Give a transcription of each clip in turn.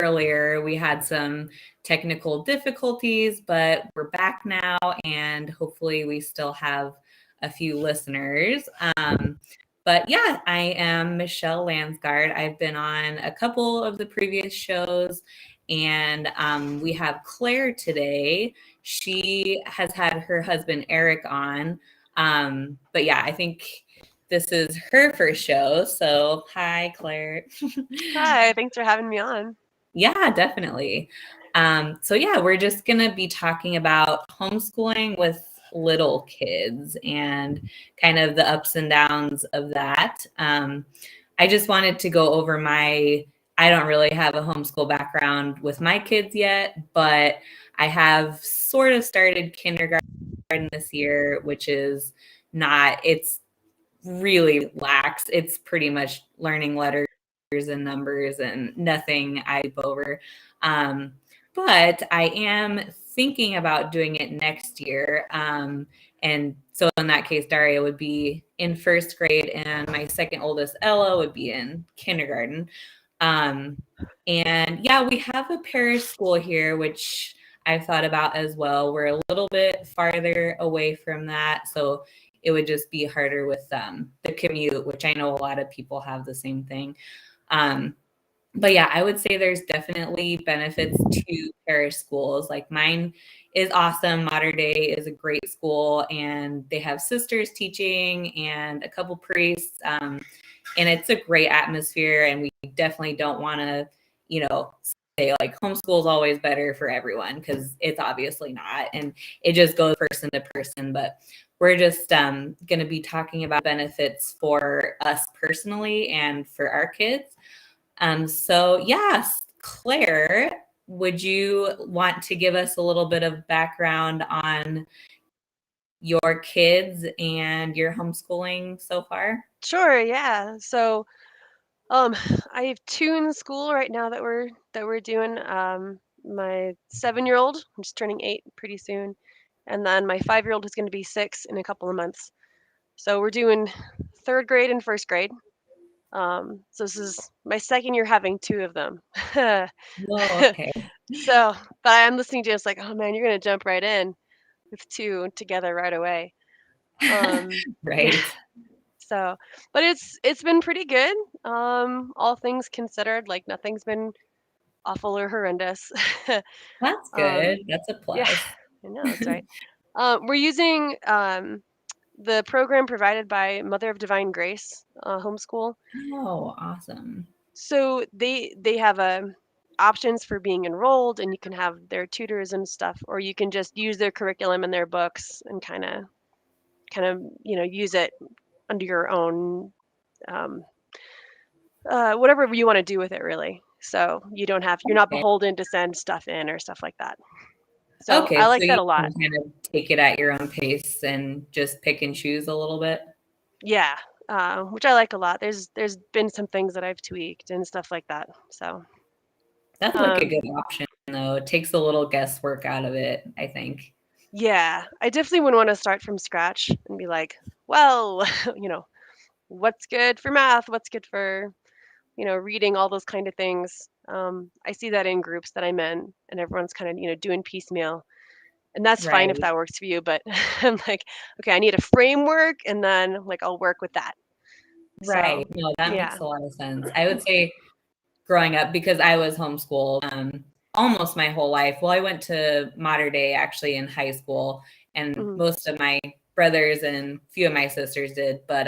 earlier. We had some technical difficulties, but we're back now, and hopefully we still have a few listeners. But yeah, I am Michelle Lansgard. I've been on a couple of the previous shows, and we have Claire today. She has had her husband Eric on. But yeah, I think this is her first show. So hi, Claire. Hi, thanks for having me on. Yeah, definitely. So yeah, we're just going to be talking about homeschooling with little kids and kind of the ups and downs of that. I just wanted to go over I don't really have a homeschool background with my kids yet, but I have sort of started kindergarten this year, which is it's really lax. It's pretty much learning letters and numbers and nothing I leap over. But I am thinking about doing it next year. And so in that case, Daria would be in first grade, and my second oldest, Ella, would be in kindergarten. And yeah, we have a parish school here, which I've thought about as well. We're a little bit farther away from that, so it would just be harder with the commute, which I know a lot of people have the same thing. But yeah, I would say there's definitely benefits to parish schools. Like mine is awesome. Mater Dei is a great school, and they have sisters teaching and a couple priests. And it's a great atmosphere. And we definitely don't want to, say like homeschool is always better for everyone, because it's obviously not. And it just goes person to person. But we're just going to be talking about benefits for us personally and for our kids. So yes, Claire, would you want to give us a little bit of background on your kids and your homeschooling so far? Sure, yeah. So, I have two in school right now that we're doing. My 7-year-old, I'm just turning 8 pretty soon, and then my 5-year-old is going to be 6 in a couple of months. So we're doing third grade and first grade. So this is my second year having two of them. Whoa, okay. So, but I'm listening to it, it's like, oh man, you're gonna jump right in with two together right away. Um, Right. so, but it's been pretty good. All things considered, like nothing's been awful or horrendous. That's good. um, That's a yeah, plus. I know that's right. We're using the program provided by Mother of Divine Grace homeschool. Oh, awesome. So they have options for being enrolled, and you can have their tutors and stuff, or you can just use their curriculum and their books and kind of use it under your own um, whatever you want to do with it, really. So you're not Okay. beholden to send stuff in or stuff like that. So Okay, I so like that you a lot. can kind of take it at your own pace and just pick and choose a little bit. Yeah, which I like a lot. There's been some things that I've tweaked and stuff like that. So That's like a um, good option, though. It takes a little guesswork out of it, I think. yeah, I definitely wouldn't want to start from scratch and be like, well, what's good for math, what's good for reading, all those kind of things. I see that in groups that I'm in, and everyone's kind of doing piecemeal, and that's fine if Right. that works for you. But I'm like, okay, I need a framework, and then like I'll work with that. Right. So No, that yeah. makes a lot of sense. I would say growing up, because I was homeschooled almost my whole life. Well, I went to Mater Dei actually in high school, and Mhm. most of my brothers and few of my sisters did, but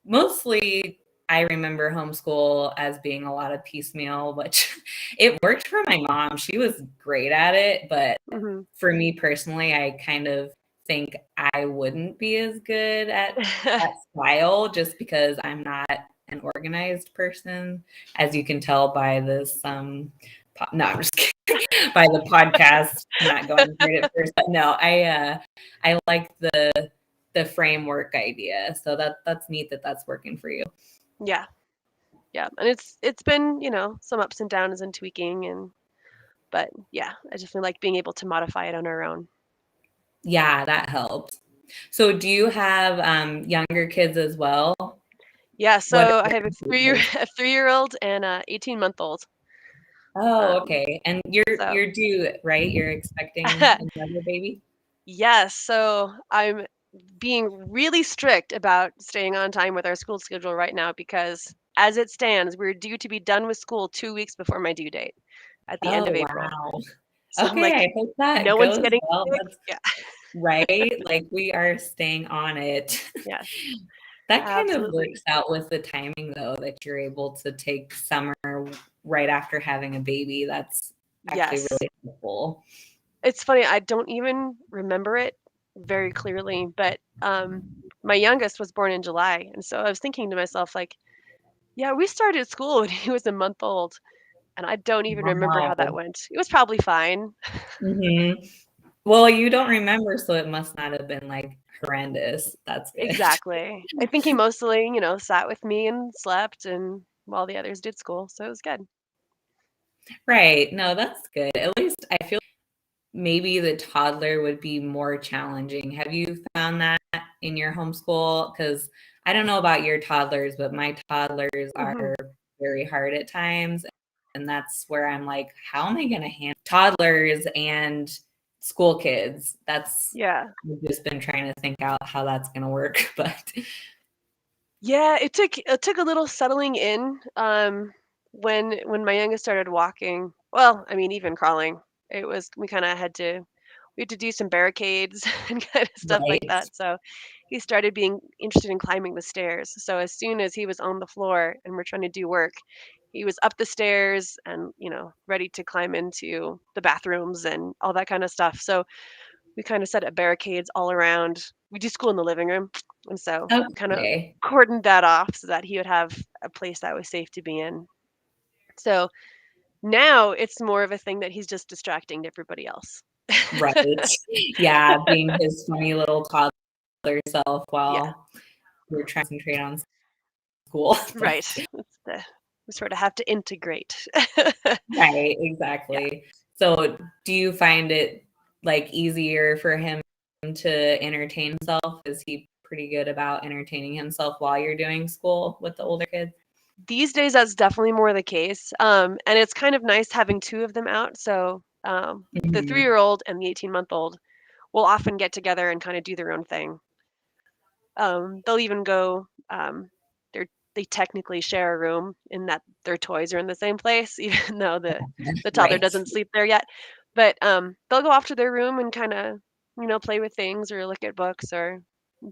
mostly I remember homeschool as being a lot of piecemeal, which it worked for my mom. She was great at it, but Mhm. for me personally, I kind of think I wouldn't be as good at that style, just because I'm not an organized person, as you can tell by this no, I'm just kidding. By the podcast not going great at first. But no, I like the framework idea. So that's neat that that's working for you. Yeah, yeah, and it's been some ups and downs and tweaking, but yeah, I just feel like being able to modify it on our own. Yeah, that helps. So do you have younger kids as well? Yeah, What so I are have their ages? a 3-year old and a 18-month old. Oh, okay. And So you're due, right? You're expecting another baby? yes, so I'm being really strict about staying on time with our school schedule right now because as it stands, we're due to be done with school 2 weeks before my due date at the end Oh, of April. wow. So I'm Okay, like, I hope that no one's goes getting well. sick. That's Yeah. right. Like we are staying on it. Yes, That kind of absolutely. works out with the timing though, that you're able to take summer right after having a baby. That's actually Yes. really helpful. It's funny, I don't even remember it very clearly, but my youngest was born in July, and so I was thinking to myself like, yeah, we started school when he was a month old, and I don't even remember how that Wow. went. It was probably fine. Hmm. Well, you don't remember, so it must not have been like horrendous. That's good. Exactly. I think he mostly, sat with me and slept and while the others did school, so it was good. Right. No, that's good. At least I feel maybe the toddler would be more challenging. Have you found that in your homeschool? Because I don't know about your toddlers, but my toddlers Mhm. are very hard at times. And that's where I'm like, how am I going to handle toddlers and school kids? That's, Yeah. I've just been trying to think out how that's going to work. But Yeah, it took a little settling in, when my youngest started walking. Well, I mean, even crawling. We kinda had to do some barricades and kinda stuff like right. that, so he started being interested in climbing the stairs. So as soon as he was on the floor and we're trying to do work, he was up the stairs and, ready to climb into the bathrooms and all that kinda stuff. So we kinda set up barricades all around. We do school in the living room, and so we kinda Okay. cordoned that off so that he would have a place that was safe to be in. So now it's more of a thing that he's just distracting everybody else. Right. Yeah. Being his funny little toddler self Yeah, while you're trying to concentrate on school. right. It's the we sort of have to integrate. Right, Yeah. exactly. So, do you find it, like, easier for him to entertain himself? Is he pretty good about entertaining himself while you're doing school with the older kids? These days, that's definitely more the case, and it's kind of nice having 2 of them out, so, the Mhm. three-year-old and the 18-month-old will often get together and kinda do their own thing. They'll even go, they technically share a room in that their toys are in the same place, even though the toddler Right. doesn't sleep there yet. But, they'll go off to their room and kinda, play with things or look at books or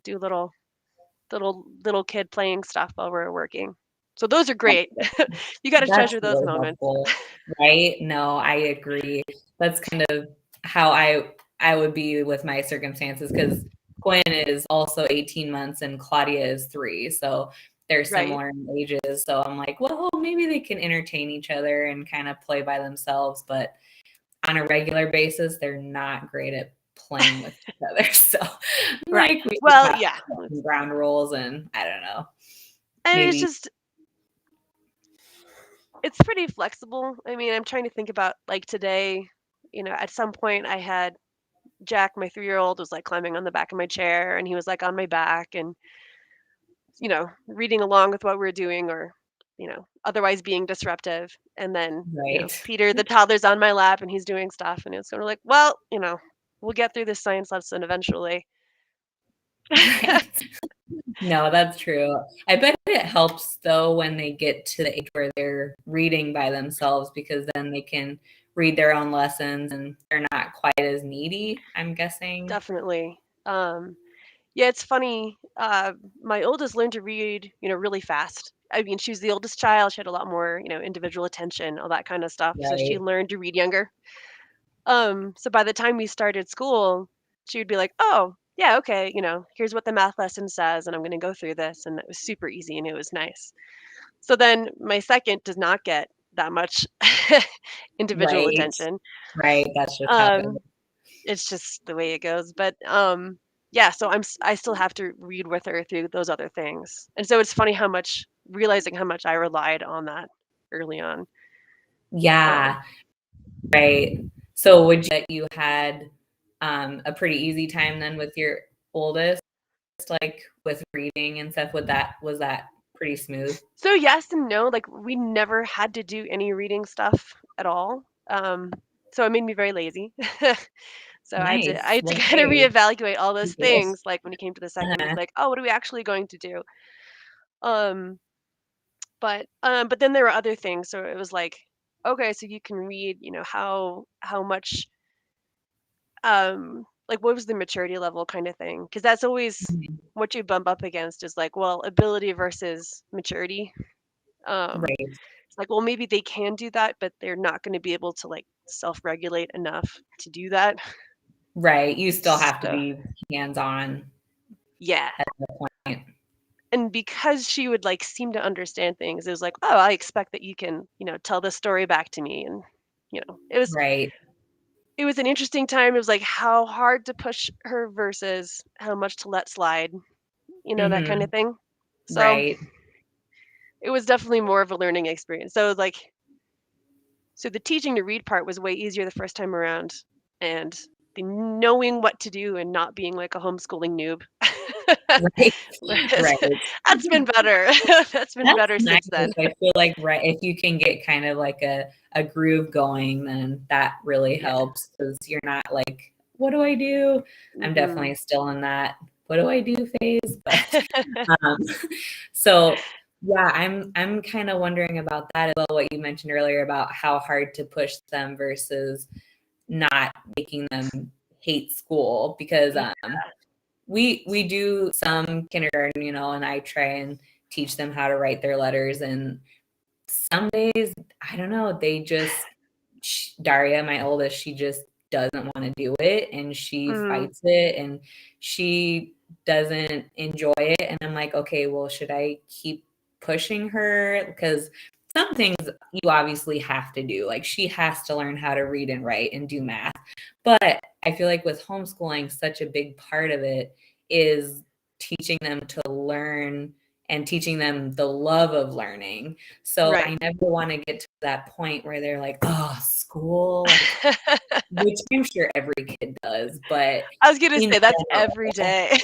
do little kid playing stuff while we're working. So those are great. You gotta That's treasure those really moments. helpful, right? No, I agree. That's kind of how I would be with my circumstances because Quinn is also 18 months and Claudia is 3, so they're Right. similar in ages. So I'm like, well, maybe they can entertain each other and kind of play by themselves, but on a regular basis, they're not great at playing with each other. So I'm Right. like, we just Well, have to yeah. set some ground rules, and I don't know, And it's maybe just it's pretty flexible. I mean, I'm trying to think about, like, today, at some point I had Jack, my 3-year-old, was, like, climbing on the back of my chair, and he was, like, on my back and, reading along with what we are doing or, otherwise being disruptive. And then, right. Peter, the toddler's on my lap, and he's doing stuff, and it's sort of like, "Well, we'll get through this science lesson eventually." Right. No, that's true. I bet it helps though when they get to the age where they're reading by themselves because then they can read their own lessons and they're not quite as needy, I'm guessing. Definitely. Yeah, it's funny, my oldest learned to read, really fast. I mean, she was the oldest child, she had a lot more, individual attention, all that kinda stuff, so she Right. learned to read younger. So by the time we started school, she would be like, "Oh, yeah, okay, here's what the math lesson says, and I'm gonna go through this," and it was super easy and it was nice. So then my second does not get that much individual Right. attention. Right. That's just how it Um, it's just the way it goes, but, yeah, so I still have to read with her through those other things, and so it's funny realizing how much I relied on that early on. Um, yeah, right. So would you that you had a pretty easy time then with your oldest, like with reading and stuff? Was that pretty smooth. So yes and no. Like we never had to do any reading stuff at all. So it made me very lazy. So I Nice. had to Well, kind of hey, reevaluate all those yes. things. Like when it came to the second week, Uh-huh. like, oh, what are we actually going to do? Um, but then there were other things. So it was like, okay, so you can read, how much, like what was the maturity level kind of thing? Because that's always Mhm. what you bump up against is like, well, ability versus maturity. Um, Right. it's like, well, maybe they can do that, but they're not going to be able to like self-regulate enough to do that. Right. You still have to So be hands-on yeah. at the point. And because she would like seem to understand things, it was like, oh, I expect that you can, tell this story back to me. And, it was Right. it was an interesting time. It was like how hard to push her versus how much to let slide, that kind of Mm-hmm. thing. So Right. it was definitely more of a learning experience. So the teaching to read part was way easier the first time around, and the knowing what to do and not being like a homeschooling noob. Right. was- Right. that's been better. That's been That's better nice. since then. I feel like, right, if you can get kind of like a groove going, then that really Yeah. helps because you're not like, what do I do? I'm Hmm. definitely still in that what do I do phase. But um, so yeah, I'm kind of wondering about that as well, what you mentioned earlier about how hard to push them versus not making them hate school because Yeah. we do some kindergarten, and I try and teach them how to write their letters. And some days, I don't know, Daria, my oldest, she just doesn't want to do it and she Mm, fights it and she doesn't enjoy it. And I'm like, okay, well, should I keep pushing her? Because some things you obviously have to do. Like she has to learn how to read and write and do math. But I feel like with homeschooling, such a big part of it is teaching them to learn and teaching them the love of learning. So right. I never want to get to that point where they're like, oh, school, like, which I'm sure every kid does, but I was gonna in say that's every general, day.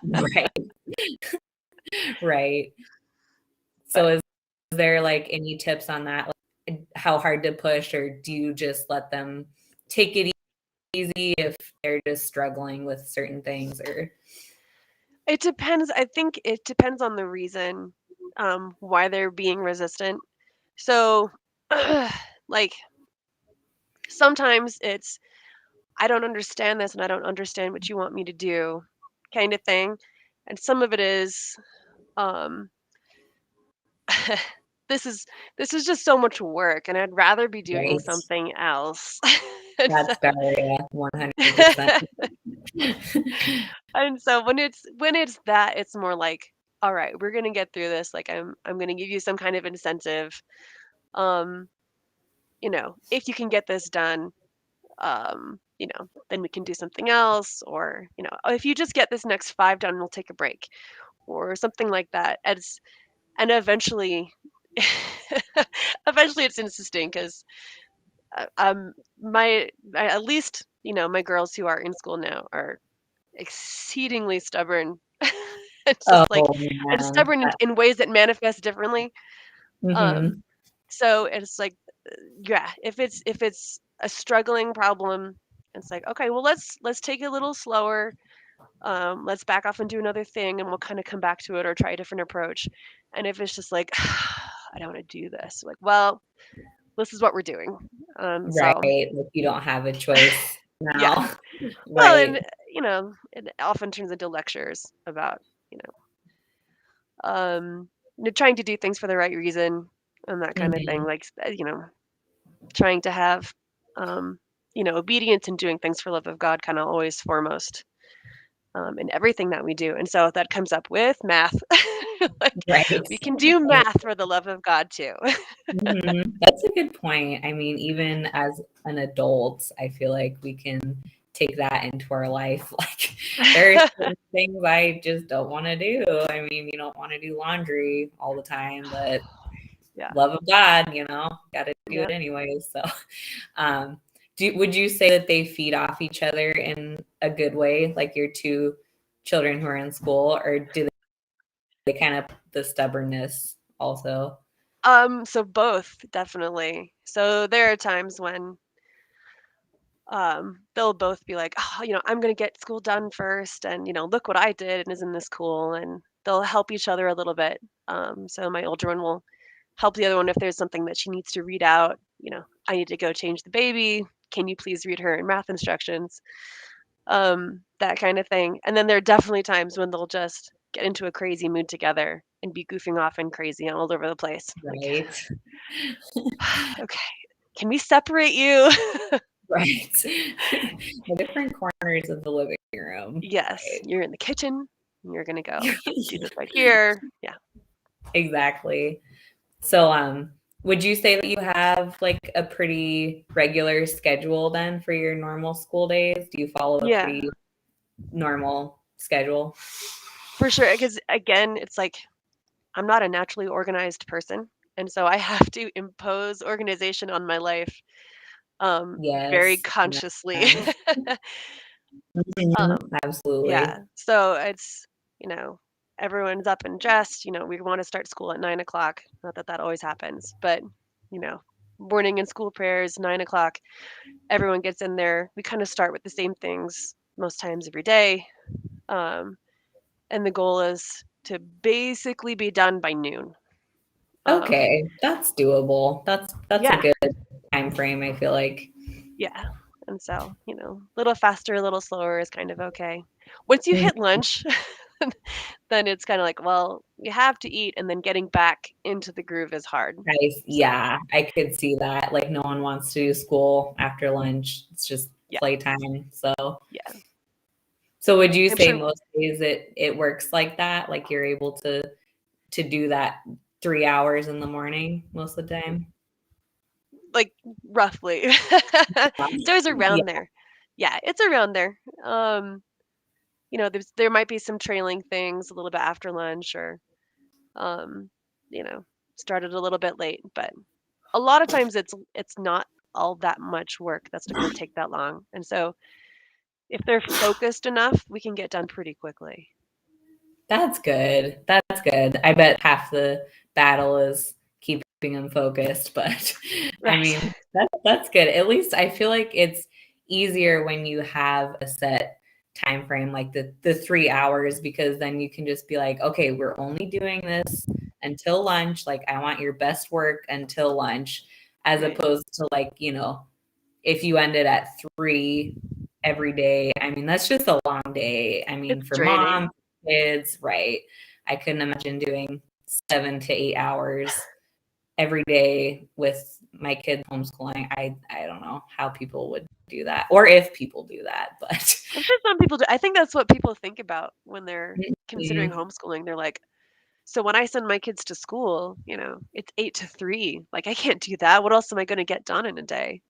right, right. So But is there like any tips on that, like how hard to push, or do you just let them take it easy if they're just struggling with certain things or it depends. I think it depends on the reason why they're being resistant. So like sometimes it's I don't understand this and I don't understand what you want me to do kind of thing. And some of it is um this is this is just so much work and I'd rather be doing right? something else. And so That's Daria, 100%. and so when it's that, it's more like, all right, we're gonna get through this. Like I'm gonna give you some kind of incentive. Um, if you can get this done, then we can do something else, or "Oh, if you just get this next five done, we'll take a break, or something like that. And eventually, eventually, it's insisting because at least my girls who are in school now are exceedingly stubborn. It's just like Oh and man. stubborn in ways that manifest differently. Um, Mhm. so it's like, yeah, if it's a struggling problem, it's like, okay, well let's take it a little slower. Let's back off and do another thing, and we'll kind of come back to it or try a different approach. And if it's just like, I don't want to do this, like, well, this is what we're doing. Right, So like you don't have a choice yeah. now. Well, Right. and it often turns into lectures about you trying to do things for the right reason and that kind of thing. Mhm. Like trying to have obedience and doing things for love of God kind of always foremost in everything that we do. And so that comes up with math. Like Right. we can do math for the love of God too. Mhm. That's a good point. I mean, even as an adult, I feel like we can take that into our life. Like there are certain things I just don't wanna do. I mean, you don't wanna do laundry all the time, but Yeah. love of God, gotta do it Yep. anyways. So, um, would you say that they feed off each other in a good way, like your two children who are in school, or do kind of the stubbornness also? So both, definitely. So there are times when they'll both be like, oh, I'm gonna get school done first, and look what I did, and isn't this cool? And they'll help each other a little bit. So my older one will help the other one if there's something that she needs to read out. I need to go change the baby. Can you please read her math instructions? That kind of thing. And then there are definitely times when they'll just get into a crazy mood together and be goofing off and crazy all over the place. Like, Right. okay, can we separate you? Right. The different corners of the living room. Yes, Right. you're in the kitchen. You're gonna go do this right here. Yeah. Exactly. So, would you say that you have like a pretty regular schedule then for your normal school days? Do you follow a Yeah, pretty normal schedule? for sure. Because again, it's like I'm not a naturally organized person, and so I have to impose organization on my life very Yes. consciously. Yeah. Mhm. um, Absolutely. yeah. So it's you know everyone's up and dressed. We want to start school at 9 o'clock. Not that that always happens, but you know, morning and school prayers 9 o'clock. Everyone gets in there. We kind of start with the same things most times every day. Um, and the goal is to basically be done by noon. Um, Okay, that's doable. That's a yeah, good time frame, I feel like. yeah. And so, a little faster, a little slower is kind of okay. Once you Mhm. hit lunch, then it's kind of like, well, you have to eat, and then getting back into the groove is hard. Nice. So, Yeah, I could see that. Like no one wants to do school after lunch. It's just yeah, playtime. So yeah. so would you I'm say sure, most days it works like that? Like you're able to do that 3 hours in the morning most of the time? like, roughly. It's always Yeah. around there. Yeah, it's around there. There might be some trailing things a little bit after lunch or, um, you know, started a little bit late, but a lot of times it's not all that much work that's going to take that long. And so if they're focused enough, we can get done pretty quickly. That's good. That's good. I bet half the battle is keeping them focused, but I Right. mean, that's good. At least I feel like it's easier when you have a set time frame, like the 3 hours, because then you can just be like, okay, we're only doing this until lunch. Like I want your best work until lunch, as Right. opposed to like, if you ended at 3 every day, I mean, that's just a long day. I mean, It's for draining. mom, kids, right? I couldn't imagine doing 7 to 8 hours every day with my kids homeschooling. I don't know how people would do that or if people do that, but I'm sure some people do. I think that's what people think about when they're considering Mhm. homeschooling. They're like, so when I send my kids to school, it's 8 to 3. Like, I can't do that. What else am I going to get done in a day?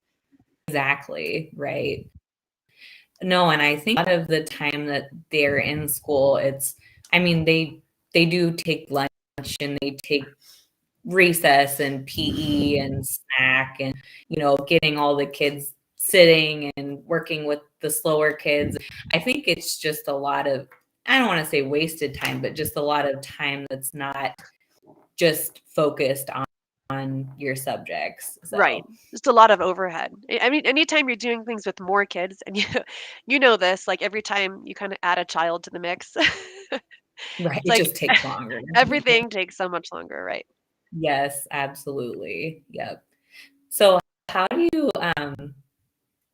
Exactly, right. No, and I think a lot of the time that they're in school, I mean, they do take lunch and they take recess and PE and snack and, getting all the kids sitting and working with the slower kids. I think it's just a lot of, I don't want to say wasted time, but just a lot of time that's not just focused on your subjects. Right. So, Just a lot of overhead. I mean, anytime you're doing things with more kids, and you know this, like every time you kind of add a child to the mix, it's right, it like just takes longer. everything takes so much longer, right? Yes, absolutely. Yep. So, how do you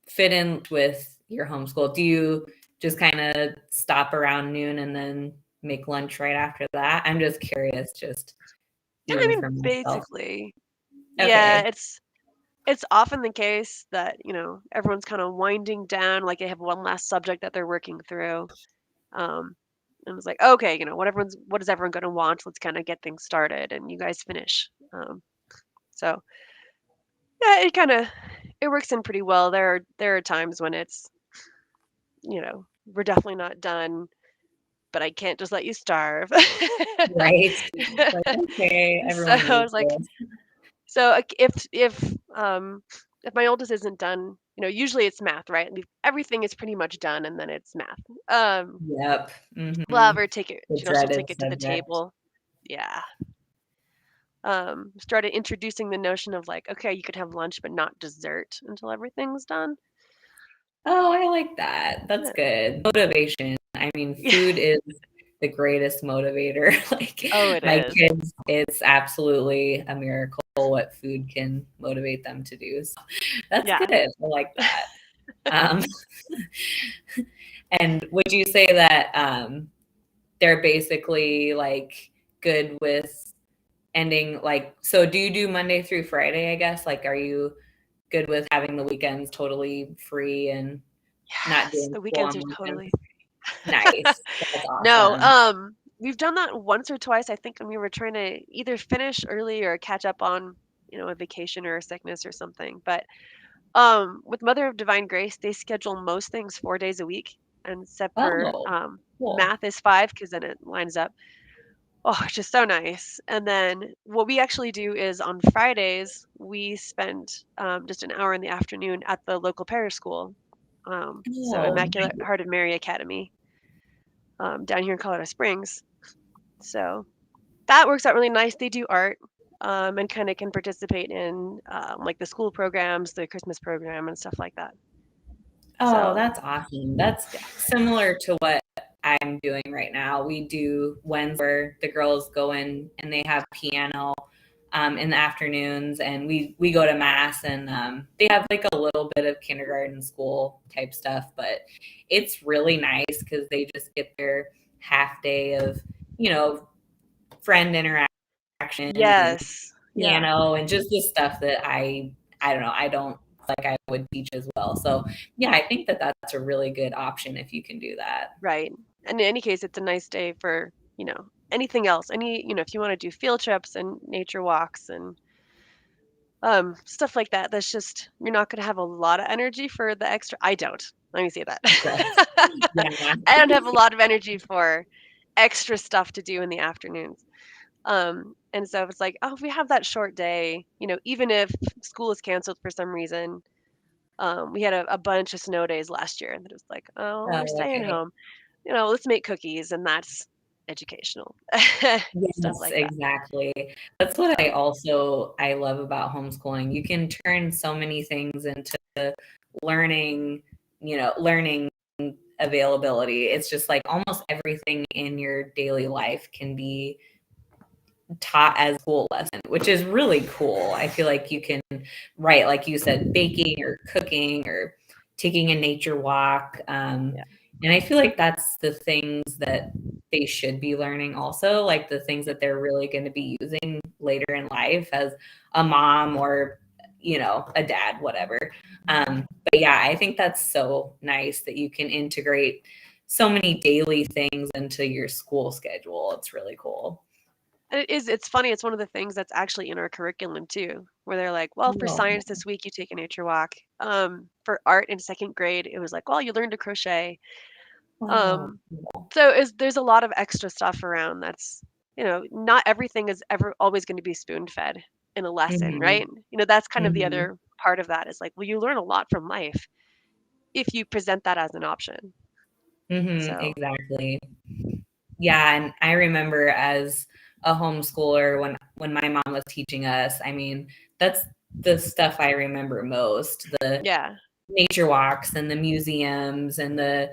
fit in with your homeschool? Do you just kind of stop around noon and then make lunch right after that? I'm just curious, just Yeah, I even mean, for myself. basically, yeah, Okay. it's often the case that, everyone's kind of winding down, like they have one last subject that they're working through. Um, and it's like, okay, what is everyone going to want? Let's kind of get things started, and you guys finish. So yeah, it works in pretty well. There are times when it's, we're definitely not done, but I can't just let you starve. Right. Like, okay, So everyone I needs was like, this. so if my oldest isn't done, usually it's math, right? Everything is pretty much done, and then it's math. Yep. We'll have Hmm. her take it. The She'll dreaded take it to the subject. table. Yeah. Started introducing the notion of like, okay, you could have lunch, but not dessert until everything's done. Oh, I like that. That's Yeah. good. Motivation. I mean, food is the greatest motivator. Like Oh, it my is. kids, it's absolutely a miracle what food can motivate them to do. So that's Yeah. good. I like that. Um, and would you say that they're basically like good with ending like, so do you do Monday through Friday, I guess? Like, are you good with having the weekends totally free and not Yes, doing the school weekends on are weekends? totally Nice. That's No, awesome. we've done that once or twice, I think, when we were trying to either finish early or catch up on, a vacation or a sickness or something. But with Mother of Divine Grace, they schedule most things 4 days a week, and except for Oh, cool. math is five because then it lines up. Oh, it's just so nice. And then what we actually do is on Fridays we spend just an hour in the afternoon at the local parish school. So Oh, Immaculate Heart of Mary Academy down here in Colorado Springs. So that works out really nice. They do art, and kind of can participate in like the school programs, the Christmas program, and stuff like that. oh, So that's awesome. That's yeah, similar to what I'm doing right now. We do Wednesday where the girls go in and they have piano in the afternoons, and we go to mass, and they have like a little bit of kindergarten school type stuff, but it's really nice because they just get their half day of, you know, friend interaction and yes, yeah, piano and just the stuff that I don't know, I don't like I would teach as well. So yeah, I think that that's a really good option if you can do that. right. And in any case, it's a nice day for anything else. If you want to do field trips and nature walks and stuff like that. That's just you're not going to have a lot of energy for the extra. I don't. Let me say that. Right. Yeah. I don't have a lot of energy for extra stuff to do in the afternoons. And so it's like, oh, if we have that short day, even if school is canceled for some reason, we had a bunch of snow days last year, and it was like, oh, we're Oh, staying okay. home. Let's make cookies, and that's educational stuff Yes, like that. exactly. That's what So I love about homeschooling. You can turn so many things into learning, learning availability. It's just like almost everything in your daily life can be taught as school lesson, which is really cool. I feel like you can write, like you said, baking or cooking or taking a nature walk. yeah, And I feel like that's the things that they should be learning also, like the things that they're really going to be using later in life as a mom or, a dad, whatever. But yeah, I think that's so nice that you can integrate so many daily things into your school schedule. It's really cool. and it's funny. It's one of the things that's actually in our curriculum too, where they're like, well, for Oh, science this week you take a nature walk. For art in second grade, it was like, well, you learn to crochet. oh, Um, so there's a lot of extra stuff around that's, not everything is ever always going to be spoon fed in a lesson, mhm, right? That's kind of the mhm, other part of that is like, well, you learn a lot from life if you present that as an option. mhm, So exactly. Yeah, and I remember as a homeschooler when my mom was teaching us, I mean, that's the stuff I remember most, the yeah, nature walks and the museums and the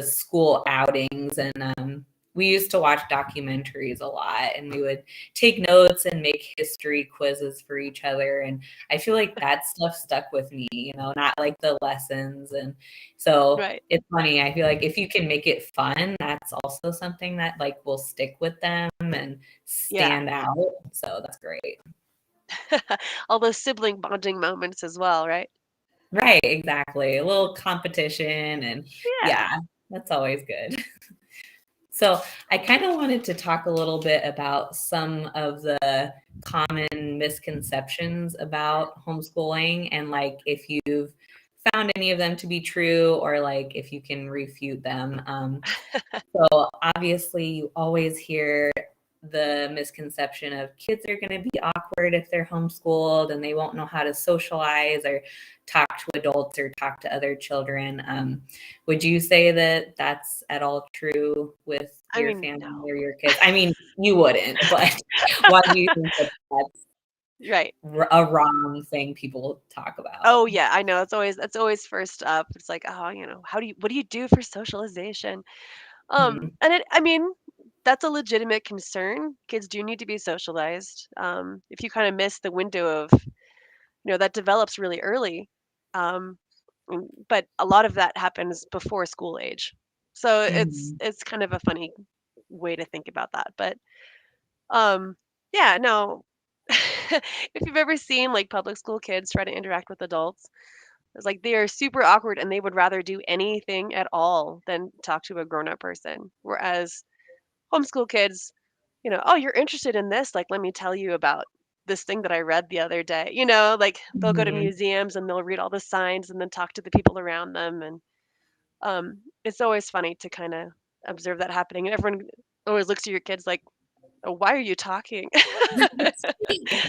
school outings, and we used to watch documentaries a lot, and we would take notes and make history quizzes for each other, and I feel like that stuff stuck with me, not like the lessons. And so right. it's funny, I feel like if you can make it fun, that's also something that like will stick with them and Yeah. stand out, so that's great. All those sibling bonding moments as well, right? Right, exactly. A little competition, and Yeah. yeah, that's always good. So I kind of wanted to talk a little bit about some of the common misconceptions about homeschooling, and like if you've found any of them to be true, or like if you can refute them. So obviously you always hear the misconception of kids are going to be awkward if they're homeschooled and they won't know how to socialize or talk to adults or talk to other children. Would you say that that's at all true with I your mean, family no. or your kids? I mean, you wouldn't, but why do you think that that's Right. a wrong thing people talk Oh about? yeah, I know. It's always first up. It's like, oh, what do you do for socialization? Mhm. And I mean, that's a legitimate concern. Kids do need to be socialized. If you kind of miss the window of, that develops really early. Um, but a lot of that happens before school age. So Mhm. it's kind of a funny way to think about that. But um, yeah, no. If you've ever seen like public school kids try to interact with adults, it's like they are super awkward and they would rather do anything at all than talk to a grown-up person. Whereas homeschool kids, oh, you're interested in this, like let me tell you about this thing that I read the other day. Like they'll go to Mhm. museums and they'll read all the signs and then talk to the people around them. And it's always funny to kind of observe that happening. And everyone always looks at your kids like, oh, why are you talking?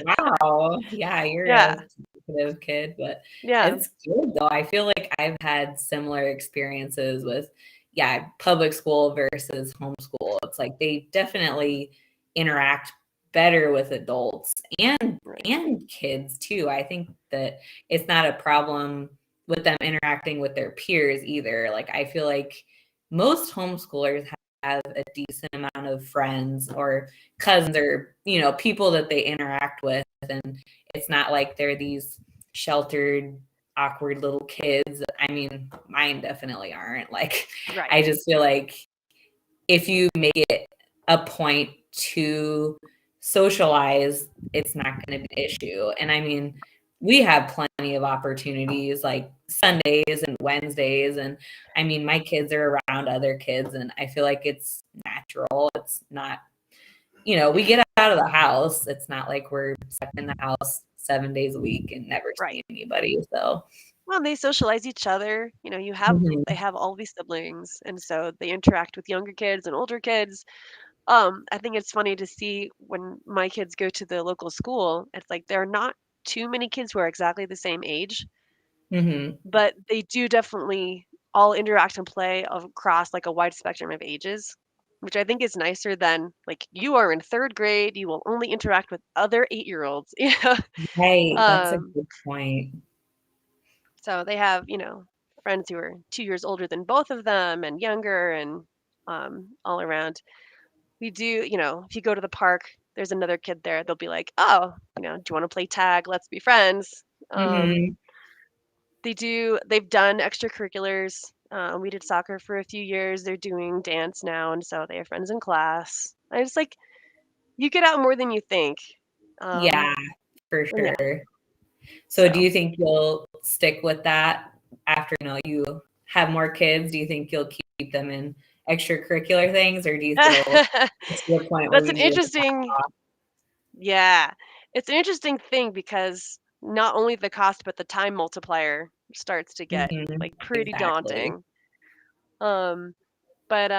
Wow. Yeah, you're Yeah, a sensitive kid, but yeah, it's good though. I feel like I've had similar experiences with, yeah, public school versus homeschool. It's like they definitely interact better with adults right, and kids too. I think that it's not a problem with them interacting with their peers either. Like I feel like most homeschoolers have a decent amount of friends or cousins or people that they interact with, and it's not like they're these sheltered awkward little kids. I mean, mine definitely aren't. Like right, I just feel like if you make it a point to socialize, it's not going to be an issue. And I mean, we have plenty of opportunities like Sundays and Wednesdays. And I mean, my kids are around other kids, and I feel like it's natural. It's not, we get out of the house. It's not like we're stuck in the house 7 days a week and never right. see anybody. So, Well, they socialize each other. They mhm, have all these siblings, and so they interact with younger kids and older kids. I think it's funny to see when my kids go to the local school. It's like there are not too many kids who are exactly the same age, mhm, but they do definitely all interact and play across like a wide spectrum of ages, which I think is nicer than like you are in third grade, you will only interact with other 8-year-olds. right. That's a Um, good point. so they have, friends who are 2 years older than both of them and younger and all around. We do, if you go to the park, there's another kid there. They'll be like, oh, do you want to play tag? Let's be friends. Um, Mhm. they've done extracurriculars. We did soccer for a few years. They're doing dance now. And so they have friends in class. I just like, you get out more than you think. Um, Yeah, for and yeah, sure. So do so. you think you'll stick with that after, you have more kids? Do you think you'll keep them in extracurricular things, or do you feel it's to the point where That's you an need to back interesting, off? yeah, it's an interesting thing because not only the cost, but the time multiplier starts to get Mhm. like pretty Exactly. daunting. Um, but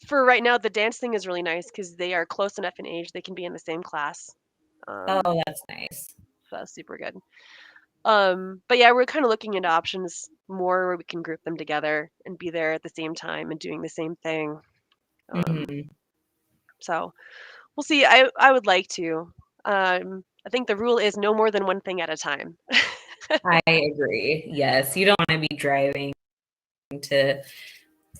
for right now, the dance thing is really nice because they are close enough in age they can be in the same class. Um, Oh, that's nice. so that's super good. But yeah, we're kind of looking into options more where we can group them together and be there at the same time and doing the same thing. Um, Mhm. so we'll see. I would like to. I think the rule is no more than one thing at a time. I agree. Yes, you don't wanna be driving to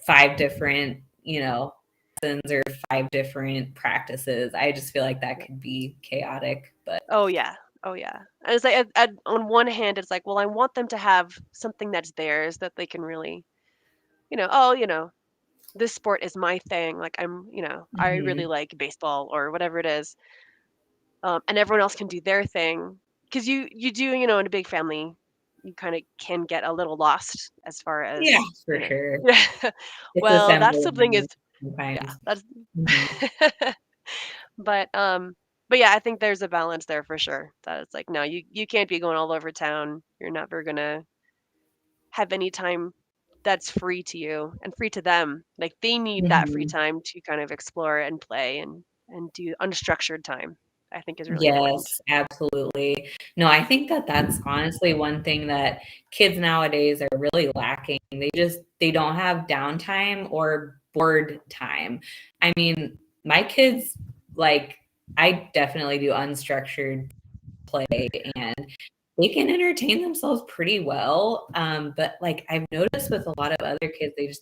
5 different, lessons or 5 different practices. I just feel like that could be chaotic, but Oh yeah. Oh yeah. And it's like on one hand, it's like, well, I want them to have something that's theirs that they can really, oh, this sport is my thing. Like I really mhm. like baseball or whatever it is, and everyone else can do their thing. Because you do, in a big family, you kind of can get a little lost as far Yeah, as for sure. Yeah. It's Well, that sibling is assembling yeah. sometimes. That's Mhm. but yeah, I think there's a balance there for sure. That it's like no, you can't be going all over town. You're never gonna have any time that's free to you and free to them. Like they need that free Mhm. time to kind of explore and play and and do unstructured time, I think is really important. Yes, absolutely. No, I think that that's honestly one thing that kids nowadays are really lacking. They don't have downtime or board time. I mean, my kids, like, I definitely do unstructured play, and they can entertain themselves pretty well. But like I've noticed with a lot of other kids,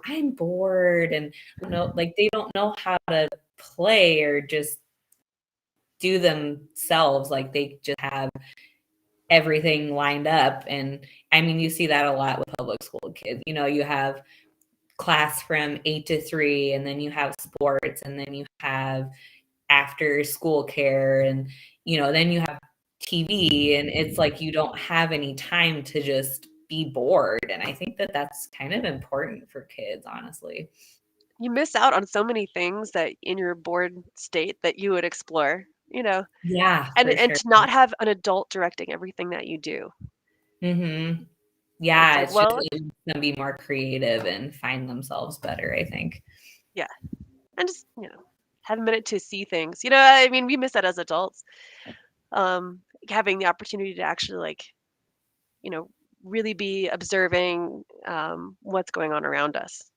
I'm bored, and like they don't know how to play or just do themselves. Like they just have everything lined up. And I mean, you see that a lot with public school kids. You have class from 8 to 3, and then you have sports, and then you have after school care, and then you have TV, and it's like you don't have any time to just be bored. And I think that that's kind of important for kids, honestly. You miss out on so many things that in your bored state that you would explore, Yeah, and for sure. to not have an adult directing everything that you do. Mm-hmm. It's Yeah, like, it's just well, going to be more creative and find themselves better, I think. yeah, and just, have a minute to see things. I mean, we miss that as adults. Having the opportunity to actually you know, really be observing what's going on around us.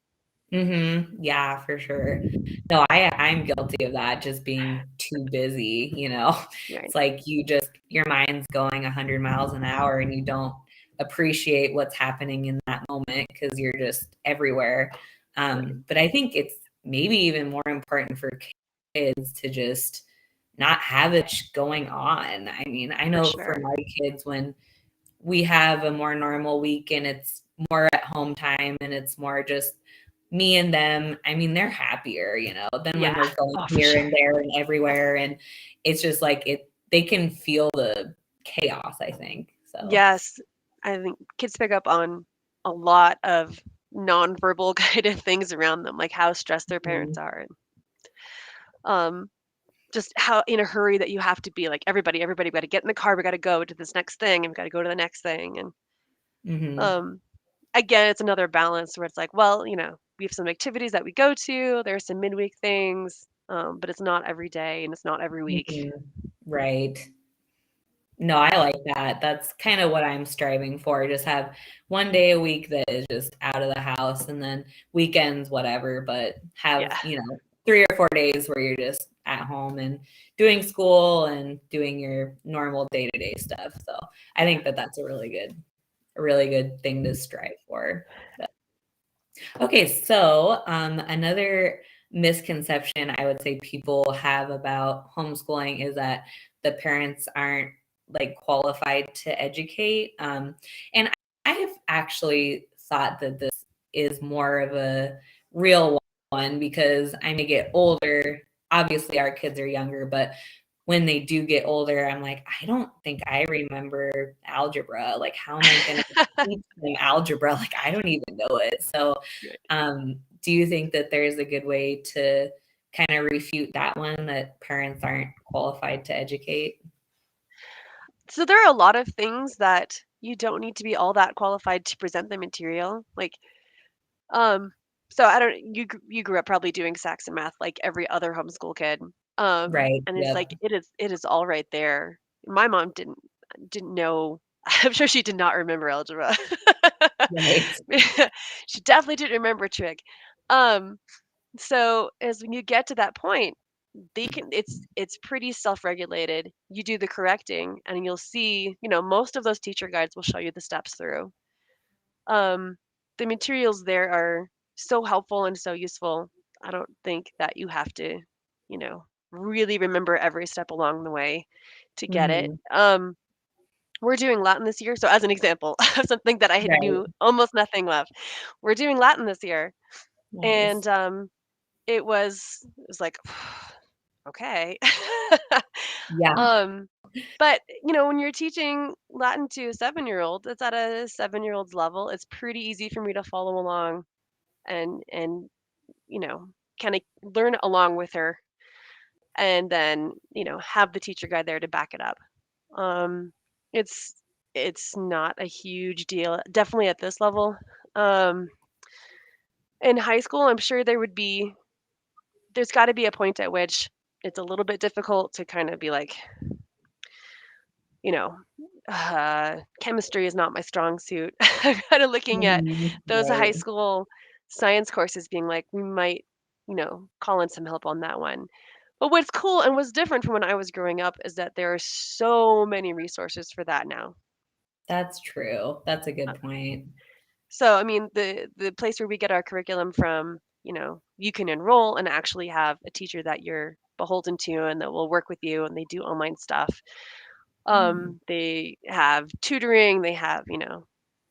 Mm-hmm. Yeah, for sure. No, I'm guilty of that, just being too busy. Right. It's like your mind's going 100 miles an hour, and you don't appreciate what's happening in that moment because you're just everywhere. Right. But I think it's maybe even more important for kids to just not have it going on. I mean, I For know for sure. my kids, when we have a more normal week and it's more at home time and it's more just me and them, I mean, they're happier, than when Yeah. we're going Oh, for here sure. and there and everywhere. And it's just like they can feel the chaos, I think. So, Yes. I think kids pick up on a lot of nonverbal kind of things around them, like how stressed their parents mhm, are, and just how in a hurry that you have to be. Like everybody, we got to get in the car. We got to go to this next thing, and we got to go to the next thing. And mhm, um, again, it's another balance where it's like, well, we have some activities that we go to. There are some midweek things, but it's not every day and it's not every week. mhm. Right. No, I like that. That's kind of what I'm striving for. Just have one day a week that is just out of the house, and then weekends, whatever, but Yeah, have, 3 or 4 days where you're just at home and doing school and doing your normal day-to-day stuff. So I yeah. think that that's a really good thing to strive for. But, okay, so another misconception I would say people have about homeschooling is that the parents aren't like qualified to educate. And I have actually thought that this is more of a real one because I may get older. Obviously, our kids are younger, but when they do get older, I'm like, I don't think I remember algebra. Like, how am I going to teach them algebra? Like, I don't even know it. So, do you think that there's a good way to kind of refute that one, that parents aren't qualified to educate? So there are a lot of things that you don't need to be all that qualified to present the material. Um, so I don't. You grew up probably doing Sax and math like every other homeschool kid. Right. And it's like Yep. it is all right there. My mom didn't know. I'm sure she did not remember algebra. Right. She definitely didn't remember trig. Um, so as when you get to that point, they can it's pretty self-regulated. You do the correcting and you'll see, most of those teacher guides will show you the steps through. Um, the materials there are so helpful and so useful. I don't think that you have to, really remember every step along the way to get it. Hmm. We're doing Latin this year. So as an example of something that I had Right. knew almost nothing of, we're doing Latin this year. Nice. And it was like, okay. Yeah. um, but when you're teaching Latin to a 7-year-old, it's at a 7-year-old's level. It's pretty easy for me to follow along and you know kind of learn along with her, and then have the teacher guide there to back it up. Um, it's it's not a huge deal, definitely at this level. Um, in high school, I'm sure there's got to be a point at which it's a little bit difficult to kind of be like, you know, chemistry is not my strong suit. I'm kind of looking at those high Right. school science courses being like, we might, call in some help on that one. But what's cool and what's different from when I was growing up is that there are so many resources for that now. That's true. That's a good point. So, I mean, the place where we get our curriculum from, you can enroll and actually have a teacher that you're beholden to and that will work with you, and they do online stuff. Mm. They have tutoring, they have,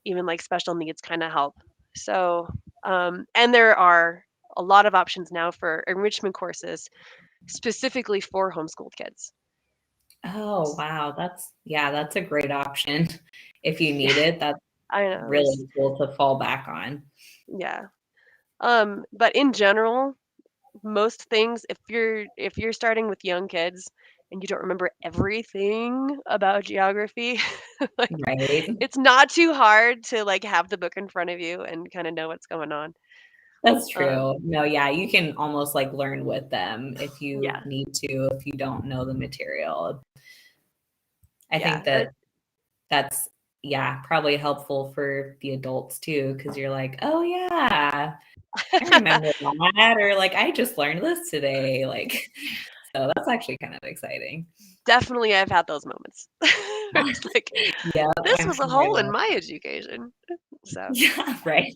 even like special needs kind of help. So, and there are a lot of options now for enrichment courses specifically for homeschooled kids. Oh, wow. That's a great option. If you need it, that's I know. really cool to fall back on. Yeah. But in general, most things, if you're starting with young kids and you don't remember everything about geography, like Right. it's not too hard to like have the book in front of you and kind of know what's going on. That's Um, true. No, yeah, you can almost like learn with them if you yeah, need to, if you don't know the material. I yeah, think that's yeah, probably helpful for the adults too, because you're like, oh yeah, I remember that, or like I just learned this today. Like, so that's actually kind of exciting. definitely. I've had those moments. It's like Yeah, this I'm was a sure I hole in will. my education. So Yeah, right.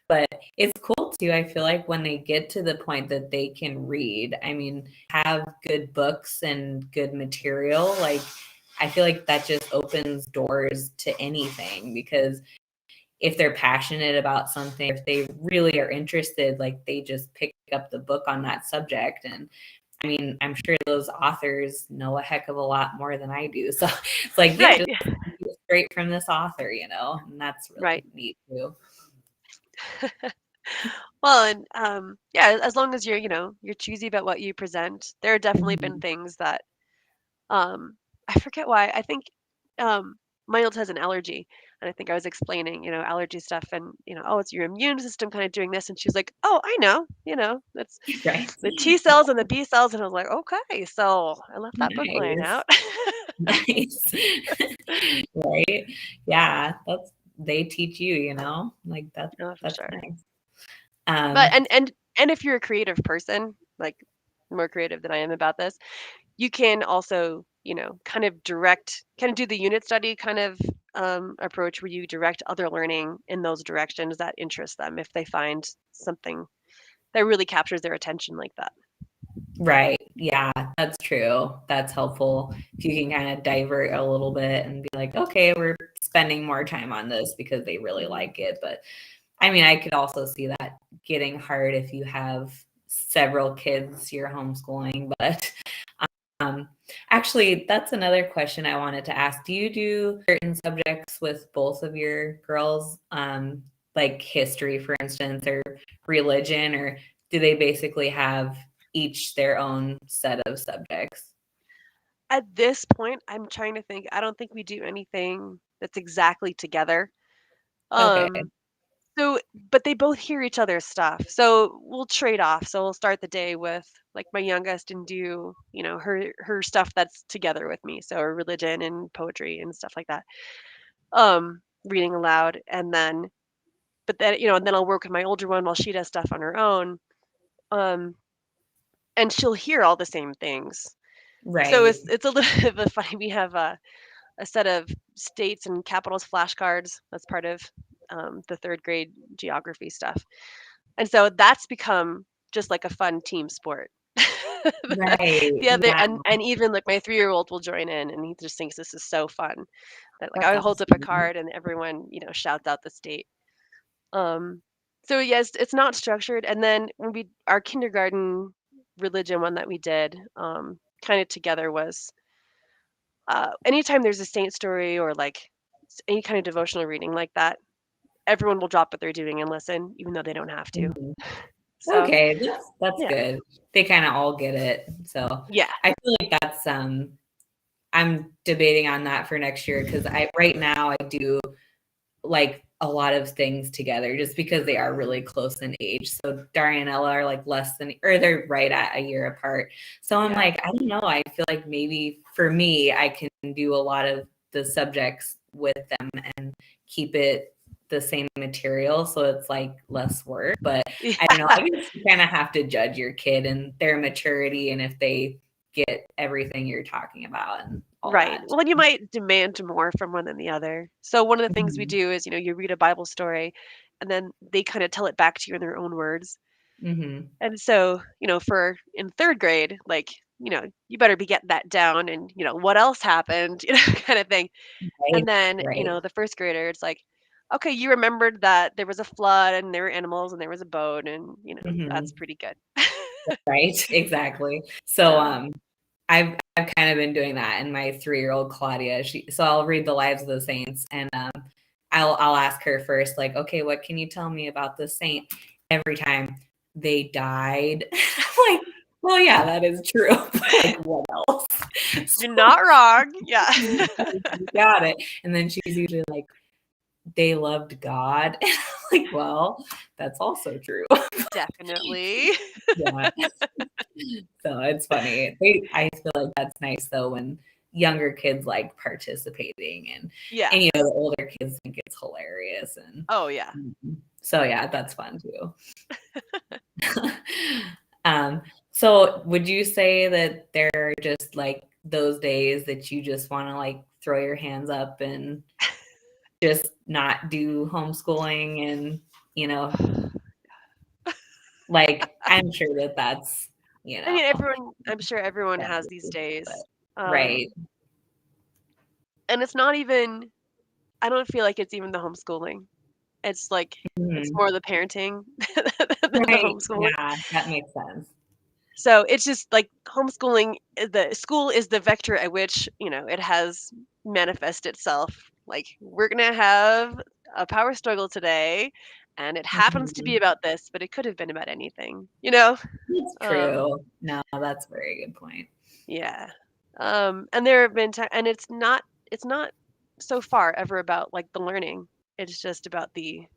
But it's cool too. I feel like when they get to the point that they can read, I mean, have good books and good material, like I feel like that just opens doors to anything because if they're passionate about something, if they really are interested, like they just pick up the book on that subject. And I mean, I'm sure those authors know a heck of a lot more than I do. So it's like, yeah, right, just straight from this author, and that's really right. neat too. Well, and yeah, as long as you're choosy about what you present, there have definitely been Mhm. things that I forget why. I think my old has an allergy, and I think I was explaining, allergy stuff, and oh, it's your immune system kind of doing this, and she was like, "Oh, I know, that's Right. the T cells and the B cells," and I was like, "Okay," so I left that book line Nice. out. Nice. Right? Yeah, they teach you, like No, for that's sure. nice. But Um, and if you're a creative person, like more creative than I am about this, you can also, kind of do the unit study kind of approach where you direct other learning in those directions that interest them if they find something that really captures their attention like that. right. Yeah, that's true. That's helpful. If you can kind of divert a little bit and be like, okay, we're spending more time on this because they really Mhm. like it. But I mean, I could also see that getting hard if you have several kids you're homeschooling, but Um, actually, that's another question I wanted to ask. Do you do certain subjects with both of your girls, like history, for instance, or religion, or do they basically have each their own set of subjects? At this point, I'm trying to think. I don't think we do anything that's exactly together. Okay, Um, So, but they both hear each other's stuff. So we'll trade off. So we'll start the day with like my youngest and do, her stuff that's together with me. So religion and poetry and stuff like that. Reading aloud and then but then, and then I'll work with my older one while she does stuff on her own. Um, and she'll hear all the same things. So right. it's a little bit funny. We have a set of states and capitals flashcards. That's part of the third grade geography stuff. And so that's become just like a fun team sport. Right. The other Yeah, and even like my 3-year-old will join in and he just thinks this is so fun that like that's I hold up a awesome. card and everyone, shouts out the state. Um so yes, it's not structured. And then when we our kindergarten religion one that we did, kind of together was anytime there's a saint story or like any kind of devotional reading like that, everyone will drop what they're doing and listen, even though they don't have to. Mhm. So Okay, that's yeah, good. They kind of all get it. So yeah. I feel like that's I'm debating on that for next year because I right now I do like a lot of things together just because they are really close in age. So Daria and Ella are like they're right at a year apart. So I'm like, I don't know. I feel like maybe for me, I can do a lot of the subjects with them and keep it the same material. So it's like less work, but I don't know. I guess you kind of have to judge your kid and their maturity and if they get everything you're talking about and all Right. that. Well, and you might demand more from one than the other. So one of the things we Mhm. do is, you read a Bible story and then they kind of tell it back to you in their own words. Mhm. And so, for in 3rd grade, like, you better be getting that down and, what else happened, kind of thing. And Right. then, Right. the 1st grader, it's like, okay, you remembered that there was a flood and there were animals and there was a boat and, that's Mhm. pretty good. Right. Exactly. So Yeah. I've kind of been doing that, and my 3-year-old Claudia, so I'll read the Lives of the Saints, and I'll ask her first, like, okay, what can you tell me about the saint? Every time they died, I'm like, well, yeah, that is true. But like, what else? So You're not wrong. Yeah. you got it. And then she's usually like, they loved God. And I'm like, well, that's also true. Definitely. Yeah. So it's funny. I feel like that's nice though when younger kids like participating and Yes. the older kids think it's hilarious and Oh, yeah. so yeah, Yeah. that's fun too. um, so would you say that there are just like those days that you just want to like throw your hands up and just not do homeschooling and you know like I'm sure that that's I mean, I'm sure everyone has these but days. right. And it's not even, I don't feel like it's even the homeschooling. It's like, it's Mhm. more the parenting than the Right. homeschooling. Yeah, that makes sense. So it's just like homeschooling, the school is the vector at which, it has manifested itself. Like, we're going to have a power struggle today, and it happens to be Mhm. about this, but it could have been about anything. That's Um, true. No, that's a very good point. yeah. And there have been and it's not so far ever about like the learning. It's just about the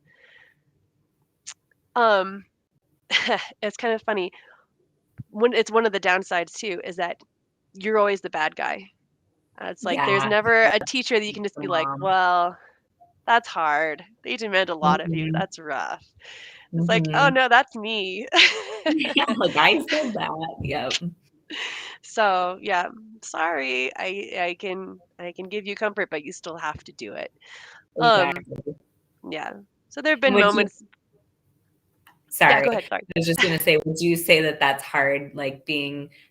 um it's kind of funny when it's one of the downsides too is that you're always the bad guy. It's like there's Yeah, never a that's teacher that you can just the be like, mom. well, that's hard. They demand a lot of you. Mhm. That's rough. It's like, oh Mhm. no, that's me. Yeah, like I said that. Yep. So yeah, sorry. I can give you comfort, but you still have to do it. Um, Exactly. yeah. So there have And been would you moments. Yeah, sorry, go I ahead. Sorry. was just gonna say, would you say that that's hard, like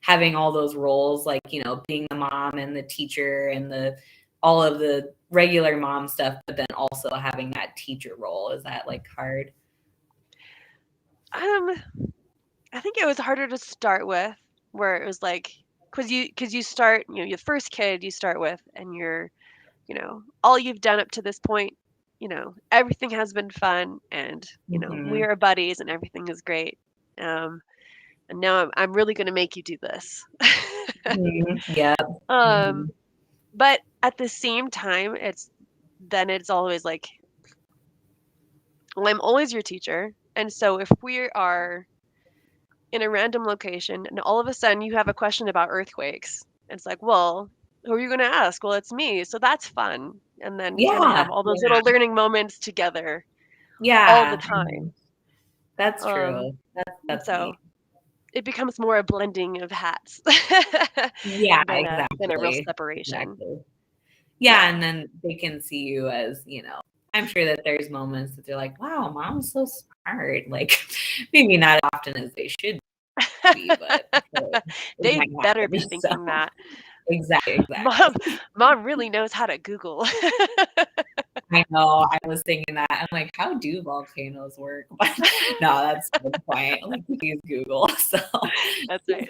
having all those roles, like, being the mom and the teacher and all of the regular mom stuff, but then also having that teacher role? Is that like hard? Um, I think it was harder to start with, where it was like, because you start, your first kid you start with, and all you've done up to this point, everything has been fun, and we Mhm. are buddies, and everything is great. Um, and now I'm really gonna make you do this. Mhm. Yep. Um, Mhm. but at the same time, it's always like, well, I'm always your teacher, and so if we are in a random location and all of a sudden you have a question about earthquakes, it's like, well, who are you going to ask? Well, it's me. So that's fun. And then you kind of Yeah. have all those Yeah. little learning moments together all the Yeah. time. That's Um, true. That's so neat. it becomes more a blending of hats Yeah, than a real exactly. separation. Exactly. Yeah. Yeah, and then they can see you as, I'm sure that there's moments that they're like, wow, mom's so smart. Like maybe not often as they should be, but it They might better be happen. So thinking that. Mom, exactly. mom really knows how to Google. I know. I was thinking that. I'm like, how do volcanoes work? But no, that's a good point. Like use Google. So That's right.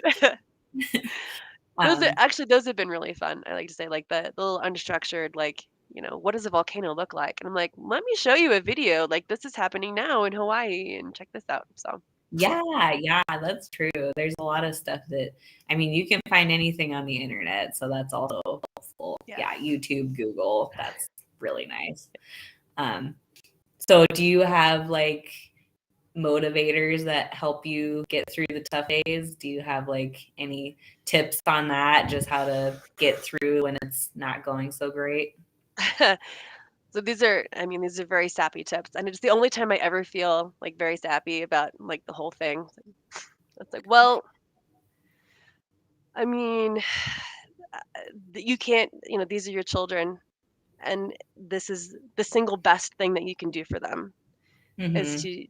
um Those have been really fun. I like to say, like, the little unstructured, like, what does a volcano look like? And I'm like, let me show you a video. Like, this is happening now in Hawaii, and check this out. So yeah, that's true. There's a lot of stuff that, I mean, you can find anything on the internet, so that's also helpful. yeah. Yeah, YouTube, Google, that's really nice. Um, So do you have like motivators that help you get through the tough days? Do you have like any tips on that, just how to get through when it's not going so great? So these are very sappy tips, and it's the only time I ever feel like very sappy about like the whole thing. It's like, well, I mean, you can't, these are your children, and this is the single best thing that you can do for them Mm-hmm.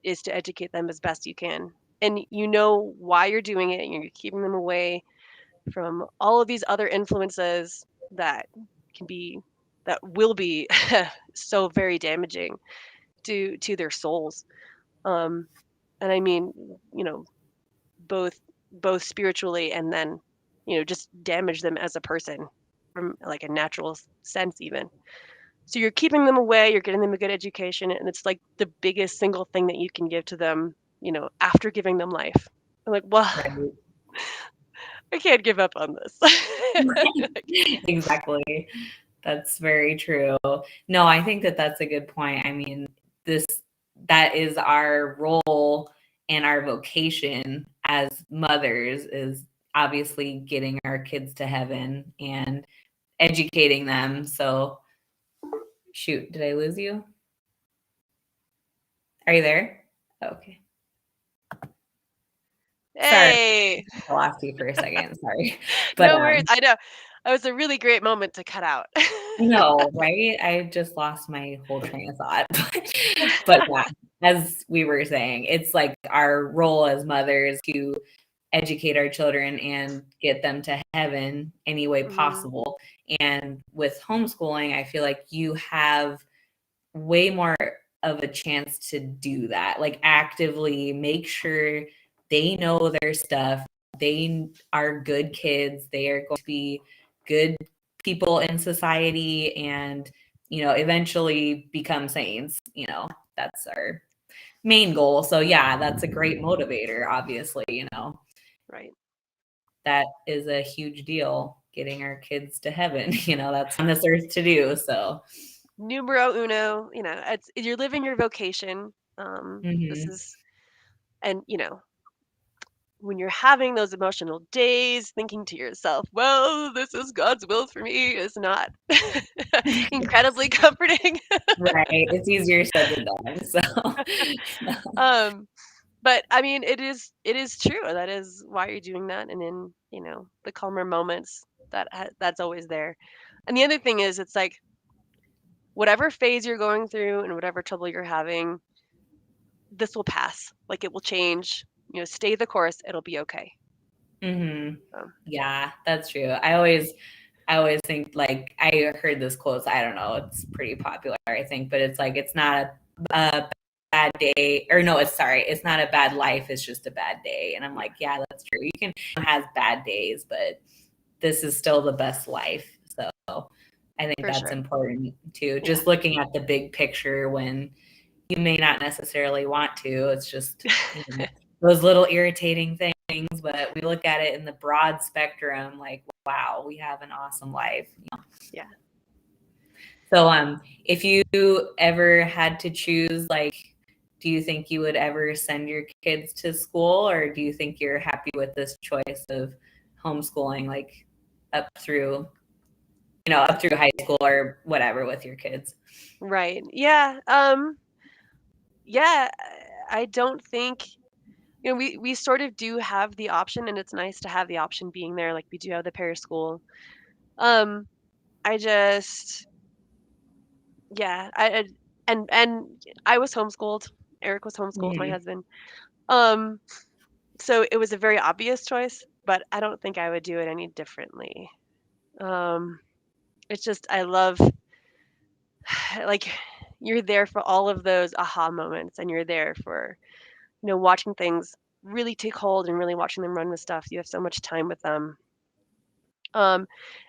is to educate them as best you can. And you know why you're doing it, and you're keeping them away from all of these other influences that can be that will be so very damaging to their souls. Um, and I mean, you know, both both spiritually and then, just damage them as a person from like a natural sense even. So you're keeping them away, you're getting them a good education, and it's like the biggest single thing that you can give to them, after giving them life. I'm like, well, Right. I can't give up on this. Exactly. That's very true. No, I think that that's a good point. I mean, this that is our role and our vocation as mothers is obviously getting our kids to heaven and educating them. So, shoot, did I lose you? Are you there? Okay. Sorry, Hey, I lost you for a second. Sorry. But no worries. I know. That was a really great moment to cut out. no, right? I just lost my whole train of thought. But yeah, as we were saying, it's like our role as mothers to educate our children and get them to heaven any way Hmm. possible. And with homeschooling, I feel like you have way more of a chance to do that. Like actively make sure they know their stuff. They are good kids. They are going to be good people in society and, eventually become saints. That's our main goal. So yeah, that's a great motivator, obviously, Right. that is a huge deal getting our kids to heaven. That's on this earth to do. So Numero uno, you're living your vocation. This mhm. is, and when you're having those emotional days, thinking to yourself, well, this is God's will for me, is not incredibly comforting. Right, it's easier said than done, so um, but I mean, it is true. That is why you're doing that, and in the calmer moments, that's always there. And the other thing is, it's like whatever phase you're going through and whatever trouble you're having, this will pass. Like it will change. Stay the course. It'll be okay. Mhm. So, Yeah, that's true. I always think, like, I heard this quote, I don't know, it's pretty popular, I think, but it's like, it's not a bad day, or no, it's not a bad life, it's just a bad day. And I'm yeah, like, yeah, that's true. You can have bad days, but this is still the best life. So I think for that's sure. important too. Yeah. Just looking at the big picture when you may not necessarily want to. It's just, those little irritating things, but we look at it in the broad spectrum, like, wow, we have an awesome life. Yeah. So, if you ever had to choose, like, do you think you would ever send your kids to school, or do you think you're happy with this choice of homeschooling, like, up through, up through high school or whatever with your kids? Right. Yeah. Yeah. I don't think we sort of do have the option, and it's nice to have the option being there. Like we do have the parish school. Um, I just yeah. And I was homeschooled. Eric was homeschooled. My Mhm. husband. Um, so it was a very obvious choice, but I don't think I would do it any differently. Um, it's just I love like you're there for all of those aha moments, and you're there for watching things really take hold and really watching them run with stuff. You have so much time with them. Um,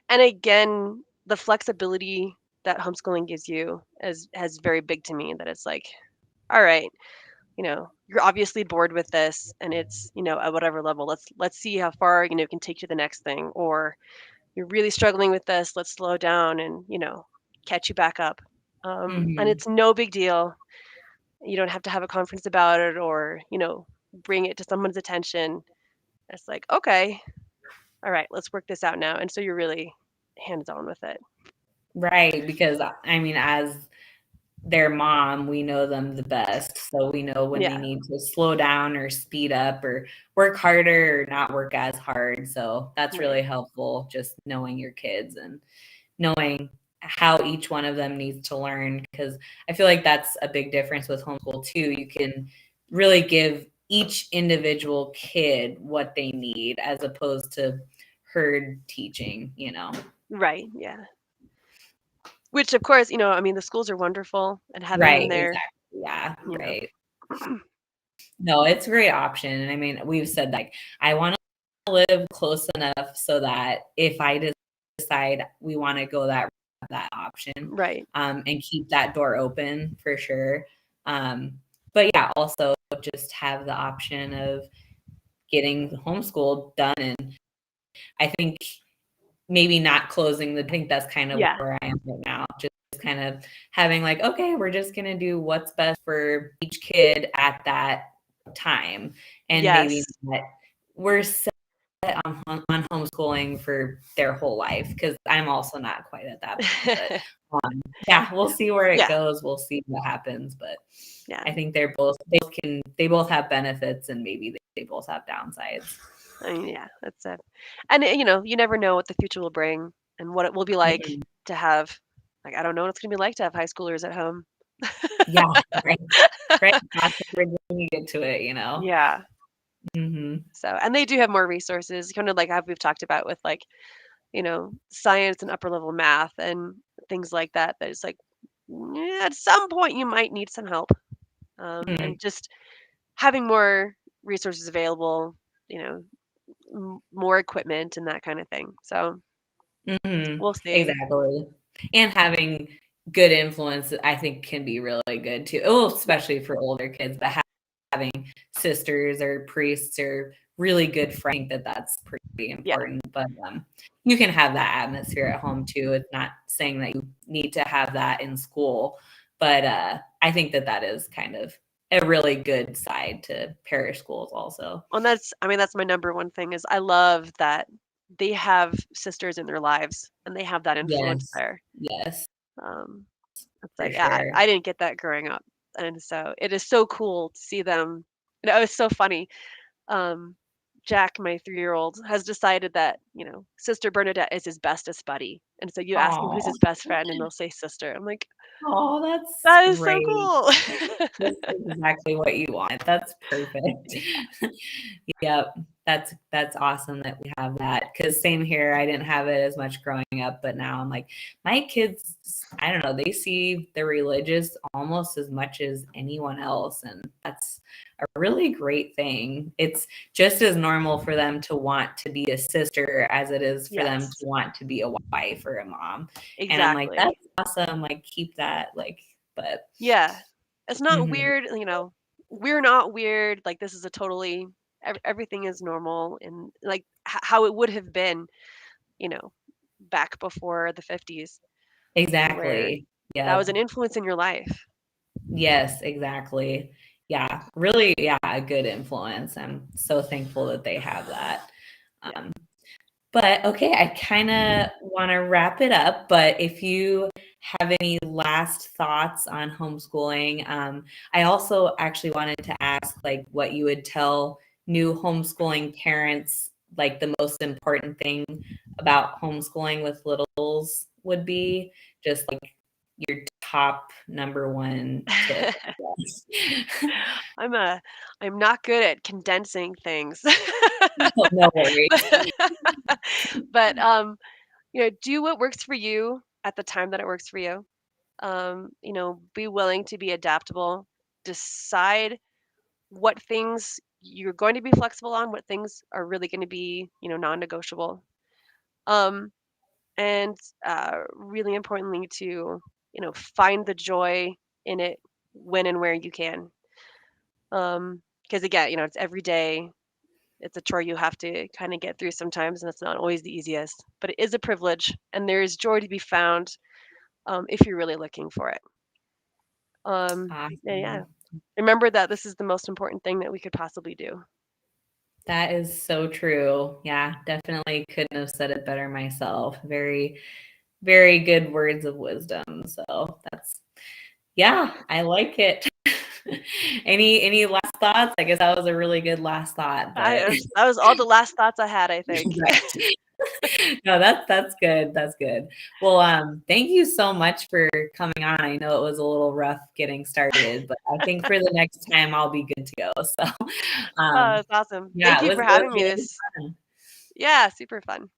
and again, the flexibility that homeschooling gives you is has very big to me. That it's like, all right, you're obviously bored with this, and it's at whatever level. Let's see how far it can take you to the next thing. Or you're really struggling with this. Let's slow down and catch you back up. And Mhm. it's no big deal. You don't have to have a conference about it or, bring it to someone's attention. It's like, okay, all right, let's work this out now. And so you're really hands on with it. Right, because I mean, as their mom, we know them the best. So we know when they Yeah, need to slow down or speed up or work harder or not work as hard. So that's right. really helpful, just knowing your kids and knowing how each one of them needs to learn. Because I feel like that's a big difference with homeschool too. You can really give each individual kid what they need as opposed to herd teaching, you know. Right. Yeah. Which, of course, I mean, the schools are wonderful and having them Right, there, exactly. Yeah, you know. right. No, it's a great option. And I mean, we've said like, I want to live close enough so that if I decide we want to go that option, Right. and keep that door open for sure. But yeah, also just have the option of getting homeschool done. And I think maybe not closing I think that's kind of Yeah. where I am right now. Just kind of having like, okay, we're just going to do what's best for each kid at that time. And maybe Yes. that we're set on homeschooling for their whole life because I'm also not quite at that point. But yeah, we'll see where it Yeah. goes. We'll see what happens. But Yeah. I think they both have benefits and maybe they both have downsides. I mean, yeah, that's it. And, you never know what the future will bring and what it will be like Mhm. to have, like, I don't know what it's going to be like to have high schoolers at home. Yeah, right. Right. That's when you get to it, you know. Yeah. Mhm. So, and they do have more resources, kind of like how we've talked about with like, science and upper level math and things like that. That it's like, yeah, at some point you might need some help. Mhm. And just having more resources available, you know, more equipment and that kind of thing. So Mhm. we'll see. Exactly. And having good influence, I think, can be really good too. Oh, Yeah. especially for older kids, but having sisters or priests or really good friends, I think that that's pretty Yeah. important. But you can have that atmosphere at home too. It's not saying that you need to have that in school, but I think that that is kind of a really good side to parish schools also. And I mean, that's my number one thing is I love that they have sisters in their lives and they have that influence Yes. there. Yes, Um, it's for like, yeah, sure. I didn't get that growing up. And so it is so cool to see them. It's so funny. Um, Jack, my 3-year-old, has decided that, Sister Bernadette is his bestest buddy. And so you ask him who's Oh, his best friend and they'll say sister. I'm like, oh, that's that is so great. cool. This is exactly what you want. That's perfect. Yep. That's awesome that we have that. Because same here, I didn't have it as much growing up, but now I'm like, my kids, I don't know, they see the religious almost as much as anyone else, and that's a really great thing. It's just as normal for them to want to be a sister as it is for them to Yes, want to be a wife or a mom. And I'm like, exactly. that's awesome. Like, keep that. Like, but Yeah. It's not mhm. weird, we're not weird. Like this is a totally everything is normal and like how it would have been, you know, back before the 50s where Exactly. that was Yep. an influence in your life. Yes, exactly. Yeah, really, yeah, a good influence. I'm so thankful that they have that. Yeah. Um, but okay, I kind of want to wrap it up. But if you have any last thoughts on homeschooling, I also actually wanted to ask, like, what you would tell new homeschooling parents, like the most important thing about homeschooling with littles would be, just like your top number one tip. I'm a I'm not good at condensing things. No, no worries. but but do what works for you at the time that it works for you. Be willing to be adaptable. Decide what things you're going to be flexible on, what things are really going to be, non-negotiable. Um, and really importantly to, find the joy in it when and where you can. Because again, it's every day. It's a chore you have to kind of get through sometimes, and it's not always the easiest. But it is a privilege, and there is joy to be found if you're really looking for it. Yeah, yeah. Awesome. remember that this is the most important thing that we could possibly do. That is so true. Yeah, definitely couldn't have said it better myself. Very, very good words of wisdom. So that's, yeah, I like it. Any last thoughts? I guess that was a really good last thought, but That was all the last thoughts I had, I think. right. No, that's good. That's good. Well, thank you so much for coming on. I know it was a little rough getting started, but I think for the next time I'll be good to go. So, Oh, that's awesome. yeah, Thank you for it having was me. really fun. Yeah, super fun.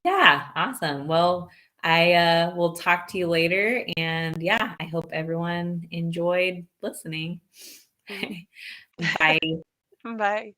Yeah, awesome. Well, I will talk to you later, and yeah, I hope everyone enjoyed listening. Mhm. Bye. Bye.